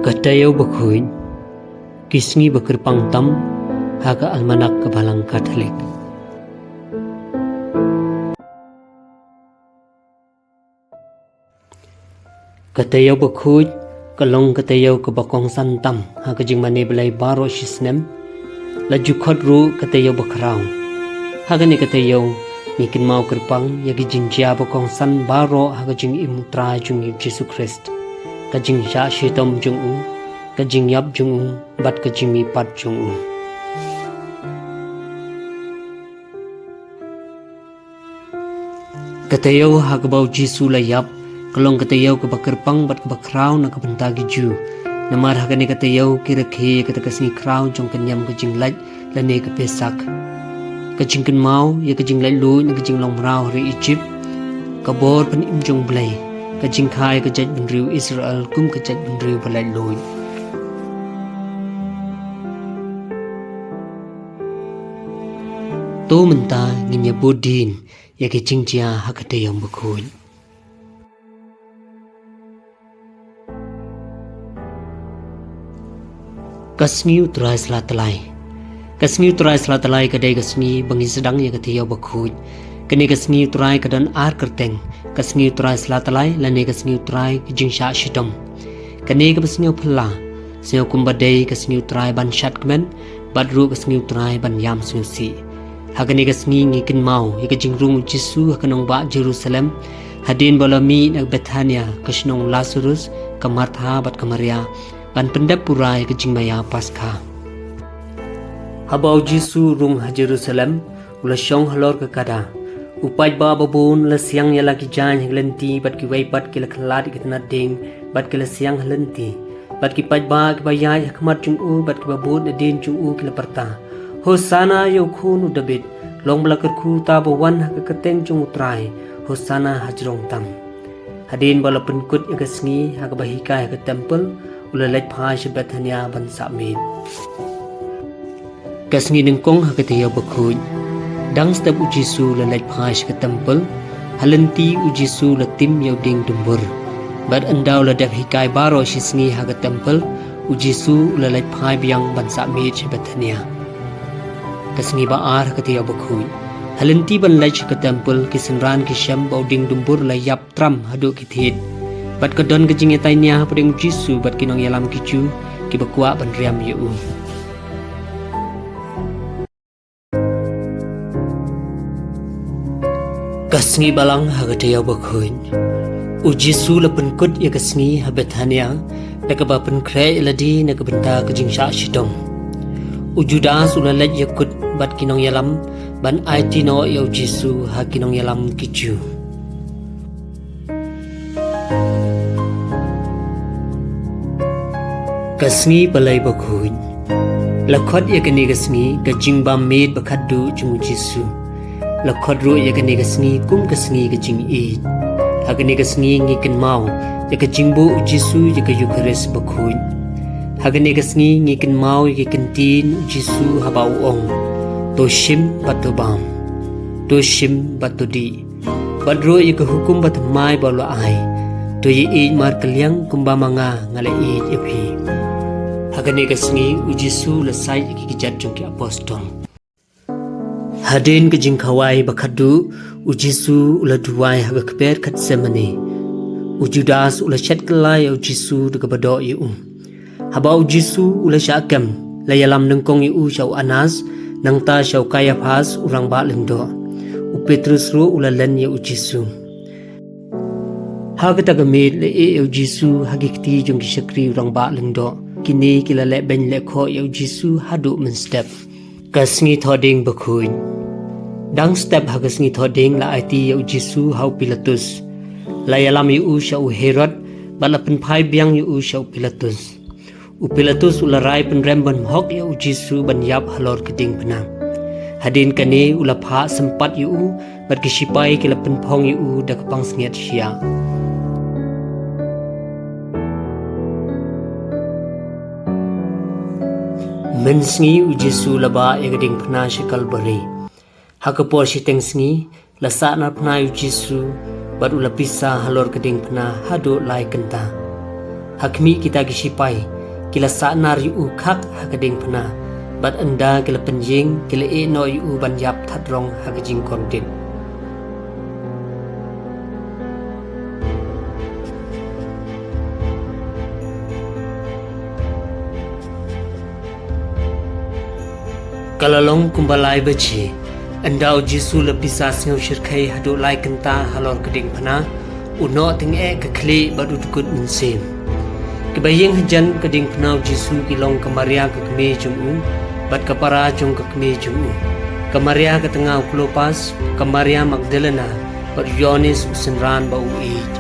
Katayaw bakhuin, kisngi bakirpang tam, haga almanak kabalang Katolik. Katayaw bakhuin, kalong katayaw kabakong santam, haga jing manibelay baro shisnem, laju khodru katayaw bakraw. Haga ni katayaw, nikin mau kirpang, yagi jing jia bakong san baro haga jing imutra jung Yesus Christ. Kajing sha shitom jung u, kajing yap jung u, bat kajing mi pat jung u. Katayaw hagabau Jisu layap, kalong katayaw kabakirpang bat kabakraw na kabantagi ju. Namar hagani katayaw kirakhe katakasni kraw jong kanyam kajing laj lane kapesak. Kajing kenmau ya kajing laj lu na kajing long mrau ri Egypt, kabor pan im jong blay. Kajing khai kajaj benriu Israel kum kajaj benriu balai loy. To menta nginya bodin ya kajing jia hakate yang bakhuin. Kasmi utrai selatalai. Kasmi utrai selatalai kadai kasmi bangi sedang ya kate yang bakhuin. Kini kasmi utrai kadan ar kerteng, kasmi utrai selatalai lane kasmi utrai kijing sha shidom. Kini kasmi phla, seo kumbadai kasmi utrai ban shat kmen, badru kasmi utrai ban yam susi. Hagani kasmi ngikin mau, yakajing rung Jisu hakanong ba Jerusalem, hadin bolami nag Bethania, kasnong Lazarus, kamartha bat kamaria, ban pendap purai yakajing maya Paskha. Habau Jisu rung ha Jerusalem, ula syong halor kakada. Upai ba babun la siang ya lagi jan lenti bat ki wai bat ki la khalat ki na ding bat ki la siang lenti bat ki pai ba ki bayai hakmat chung u bat ki babun din chung u ki la parta hosana yo khunu David long bla ku ta bawan ha ka teng chung utrai hosana hajrong tam hadin bala penkut ya kasngi ha ka bahika ha ka temple ula lait phai she Bethania ban samin kasngi ningkong ha ka tiya bakhuin. Dang step Jisu la laj phai ke temple, halenti Jisu la tim yaw ding dumbur. Bad andaw la dak hikai baro shisngi ha ke temple, Jisu la laj phai biang bansa mej Bethania. Kasngi ba ar ka tiya bakhui. Halenti ban laj ke temple kisenran ki syam baw ding dumbur la yap tram hadu ki thit. Bad ka don ke jing etainya pading Jisu bad kinong yalam kichu ki bakwa ban riam yu. Kasngi balang hagataya bakhuin. Jisu la penkut ya kasngi ha Bethania, nakaba penkre ladi nakabenta kajing sha shidong. Judas ula laj yakut bat kinong yalam ban IT no ya Jisu ha kinong yalam kichu. Kasngi balai bakhuin. Lakhot ya kani kasngi kajing ba med bakaddu chung Jisu. Lakhadru ya kani kasngi kum kasngi kajing e hagani kasngi ngikin mau ya kajingbu Jisu ya ka Eucharist bakhuin hagani kasngi ngikin mau ya kantin Jisu habau ong to shim batobam to shim batodi badro ya ka hukum bat mai balo ai to ye e mar kalyang kumba manga ngala e epi hagani kasngi Jisu la sai ki kijat jung ki apostol. Hadin ke jingkawai bakadu Jisu ula duai haga keper kat semane Judas ula chat kelai Jisu de kabado yu haba Jisu ula syakam la yalam nengkong yu syau Anas nang ta syau Kayafas urang ba lendo Petrus ru ula len yu Jisu haga tagamit le e Jisu hagikti jong kisakri urang ba lendo kini kila le ben le kho yu Jisu hadu men step kasngi thoding bakhuin. Dang step hagasngi thoding la IT ya Jisu hau Pilatus. La yalam yu syau Herod bala pen phai biang yu syau Pilatus. Pilatus ula rai pen remban hok ya Jisu ban yap halor keding penang. Hadin kane ula pha sempat yu bat kisipai kila pen phong yu da kapang sngiat sia. Mensngi Jisu laba ya keding pena syakal bari. Hakapor siteng sngi la sa na pna Jisu bat ula pisa halor keding pna hadu lai kenta hakmi kita gisipai kila sanar yu khak hakading phana bat anda kila penjing kila e no yu ban yap thadrong hakajing kontin kalalong kumbalai bachi anda jisu lebisa singau syirkai hadu lai kenta halor keding phana uno ting e kakli badu dukut minsim kebayeng hajan keding phana jisu kilong kamaria kakme jumu bat kapara jong kakme jumu kamaria ke tengah klopas kamaria Magdalena bat Yohanes usenran bau eid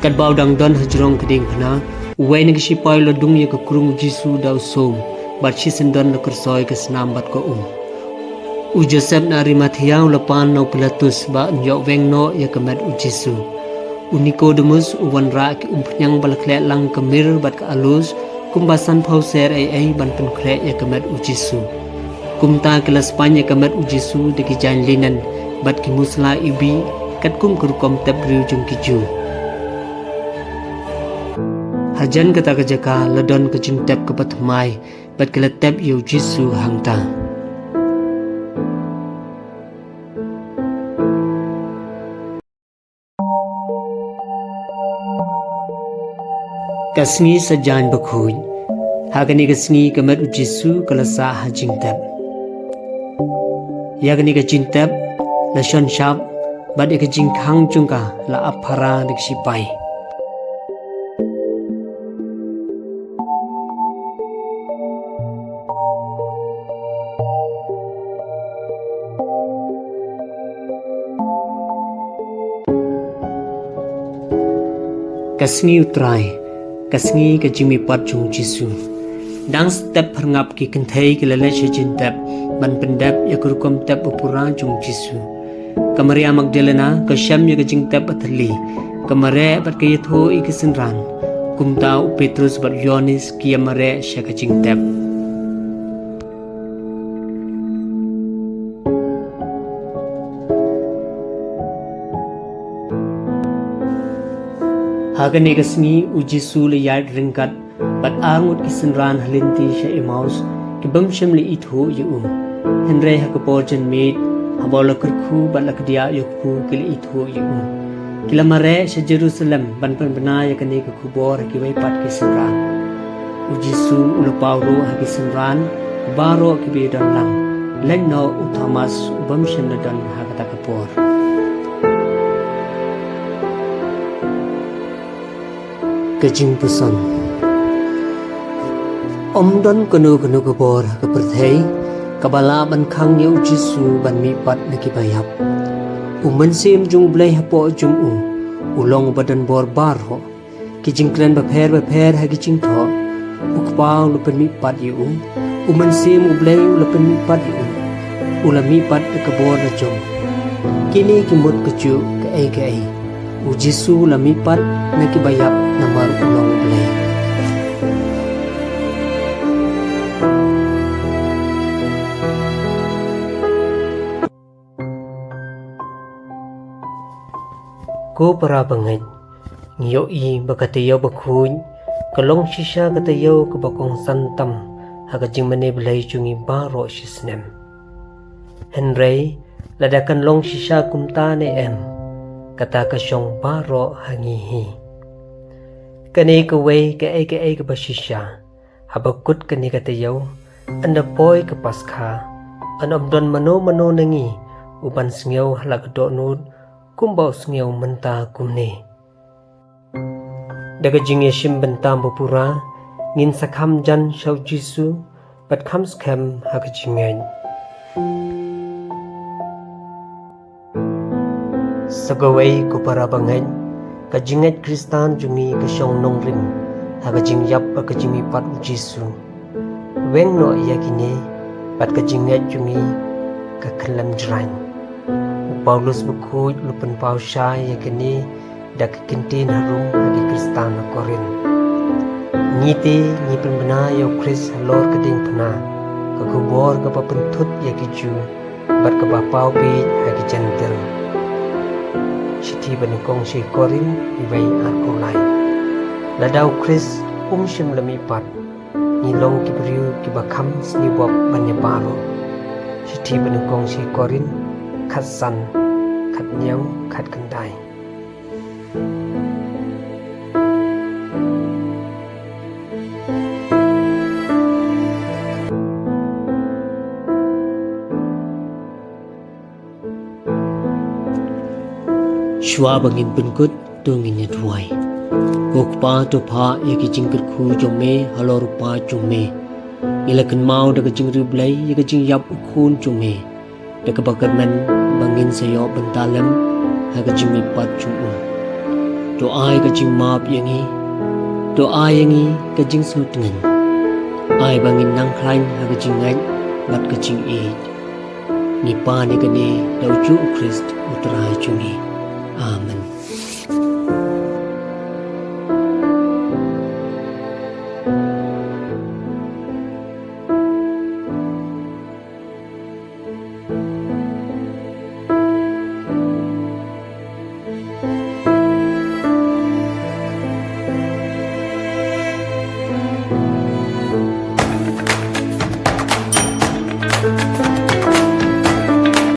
kat bau dang don hajrong keding phana uwai ngi sipai lodung ye ke krung jisu dau som bat sisendon lekersoi ke senam bat ko u Joseph na Arimathea lepan no Pilatus ba nyok weng no ye kemet u Jisu u Nicodemus u wan ra ki pnyang balakle lang kemir bat ka alus kumbasan pauser ai ban pen kre ye kemet u Jisu kumta kelas panye kemet u Jisu de ki jan linan bat ki musla ibi kat kum kurkom tabriu jung kiju hajan kata kejaka ledon kejing tep ke patmai bat keletep yu Jisu hangta kasngi sajan bakhuj hagani kasngi kemet u Jisu kelasa hajing tep yagani kejing tep la shon shap bat kejing khang chungka la aphara dik sipai kasngi utrai kasngi ke jimi pat jung Jisu dang step perngap ki kenthai ki lele shejin tep ban pendap ya kurkom tep upura jung Jisu kamaria Magdalena ke syam ya ke jing tep athli kamare bat ke yatho i ke senran kumta Petrus bat Yohanes ki amare sya ke jing tep hagani kasngi u Jisu le yard ringkat bat angut kisenran halinti sya Emmaus ki bamsham le itho yu henre hakapor jan meet habola kurkhu bat lakdia yukpu kil itho yu kila mare sya Jerusalem ban bana ya kani ka kubor ki wai pat kisenran u Jisu u pawro hakisenran baro ki be dan lang lenno u Thomas u bamsham le dan hakata kapor kejing pusan don kenu kebor ke perthai kabala ban khang yu Jisu ban mi pat laki bayap mensim jung blai hapo jung ulong badan bor bar ho kijing klen ba pher ha kijing tho ukpau lu pen mi pat yu mensim blai lu pen mi pat yu ulami pat ke bor na jong kini kimut keju ke ai u Jisu lami pat laki bayap namar ulong blai ko para bangai ngiyo i bakatayo bakhuny kalong shisha katayo kabakong santam hagajing mane blai jungi baro shisnem henry ladakan long shisha kumta ne em kata kasyong baro hangihi kani kaway ka bashisha habakut kani katayo anda boy ka paskha anabdon mano nangi uban sngyaw halakdo kumbau sngyaw menta kumne daga jingye shim benta bupura ngin sakham jan shaw Jisu bat kham skam hakajingen sagawai ko para bangai kajinget Kristan jungi kasyong nongrim hakajing yap akajimi pat Jisu weng no yakine pat kajinget jungi kaklam jran Paulus bukhuj lupen pausha yakini dak kintin harum hagi Kristan Korin ngiti ngipen bena yo Kris halor keding pena kagubor ka papentut yakiju bat ka bapau bi hagi jantel Shiti benukong si Korin iway at ulay. Ladaw Chris shim lami pat nilong kibriu kibakam snibop banyabaro. Shiti benukong si Korin khat san khat nyau khat kendai. Shua bangin benkut tungin nyadwai. Gokpa to pa yaki jingkir khu jome halor pa jome. Ilakan mau daga jingri blai yaka jing yap khun jome. Daga bakar man bangin sayo bentalam haga jing pat jumum. Doa yaka jing maap yangi. Doa yangi ka jing slutengan. Ai bangin nang klain haga jing ngai lat ka jing eid. Ni pa ni ka ni dauju Christ utrai jungi.